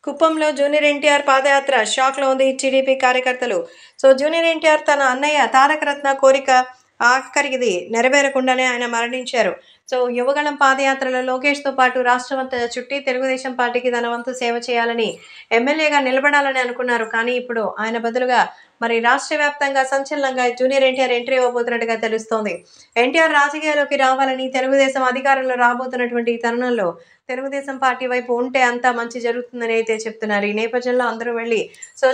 కుప్పంలో జూనియర్ ఎన్టీఆర్ పాదయాత్ర షాక్లో ఉంది టీడీపీ కార్యకర్తలు. జూనియర్ ఎన్టీఆర్ తన అన్నయ్య తారక రత్న కోరిక ఆఖరిది నెరవేరకుండానే ఆయన మరణించారు. యువగళం పాదయాత్రలో లోకేష్తో పాటు రాష్ట్రమంతా చుట్టి తెలుగుదేశం పార్టీకి తన వంతు సేవ చేయాలని, ఎమ్మెల్యేగా నిలబడాలని అనుకున్నారు. కానీ ఇప్పుడు ఆయన బదులుగా మరి రాష్ట్ర వ్యాప్తంగా సంచలనంగా జూనియర్ ఎన్టీఆర్ ఎంట్రీ ఇవ్వబోతున్నట్టుగా తెలుస్తోంది. ఎన్టీఆర్ రాజకీయాల్లోకి రావాలని, తెలుగుదేశం అధికారంలో రాబోతున్నటువంటి ఈ తరుణంలో తెలుగుదేశం పార్టీ వైపు ఉంటే అంతా మంచి జరుగుతుందని అయితే చెప్తున్నారు. ఈ నేపథ్యంలో అందరూ వెళ్ళి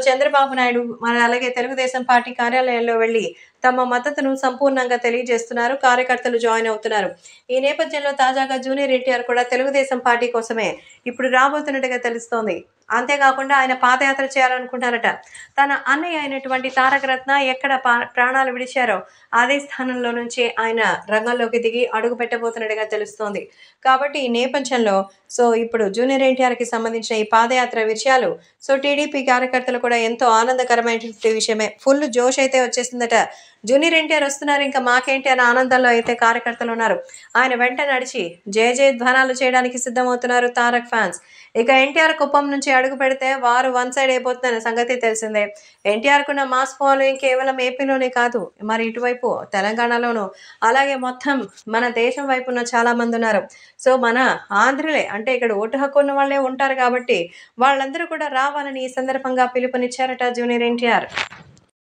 చంద్రబాబు నాయుడు మరి అలాగే తెలుగుదేశం పార్టీ కార్యాలయాల్లో వెళ్ళి తమ మద్దతును సంపూర్ణంగా తెలియజేస్తున్నారు. కార్యకర్తలు జాయిన్ అవుతున్నారు. ఈ నేపథ్యంలో తాజాగా జూనియర్ ఎన్టీఆర్ కూడా తెలుగుదేశం పార్టీ కోసమే ఇప్పుడు రాబోతున్నట్టుగా తెలుస్తోంది. అంతేకాకుండా ఆయన పాదయాత్ర చేయాలనుకుంటున్నారట. తన అన్నయ్య అయినటువంటి తారక రత్న ఎక్కడ ప్రాణాలు విడిచారో అదే స్థానంలో నుంచి ఆయన రంగంలోకి దిగి అడుగు పెట్టబోతున్నట్టుగా తెలుస్తోంది. కాబట్టి ఈ నేపథ్యంలో ఇప్పుడు జూనియర్ ఎన్టీఆర్కి సంబంధించిన ఈ పాదయాత్ర విషయాలు టీడీపీ కార్యకర్తలు కూడా ఎంతో ఆనందకరమైనటువంటి విషయమే. ఫుల్ జోష్ అయితే వచ్చేసిందట. జూనియర్ ఎన్టీఆర్ వస్తున్నారు, ఇంకా మాకేంటి అనే ఆనందంలో అయితే కార్యకర్తలు ఉన్నారు. ఆయన వెంట నడిచి జయ జయ ధ్వానాలు చేయడానికి సిద్ధమవుతున్నారు తారక్ ఫ్యాన్స్. ఇక ఎన్టీఆర్ కుప్పం నుంచి అడుగు పెడితే వారు వన్ సైడ్ అయిపోతుందనే సంగతి తెలిసిందే. ఎన్టీఆర్కున్న మాస్ ఫాలోయింగ్ కేవలం ఏపీలోనే కాదు, మరి ఇటువైపు తెలంగాణలోను, అలాగే మొత్తం మన దేశం వైపున చాలా మంది ఉన్నారు. మన ఆంధ్రులే అంటే ఇక్కడ ఓటు హక్కు ఉన్న వాళ్ళే ఉంటారు కాబట్టి వాళ్ళందరూ కూడా రావాలని ఈ సందర్భంగా పిలుపునిచ్చారట జూనియర్ ఎన్టీఆర్.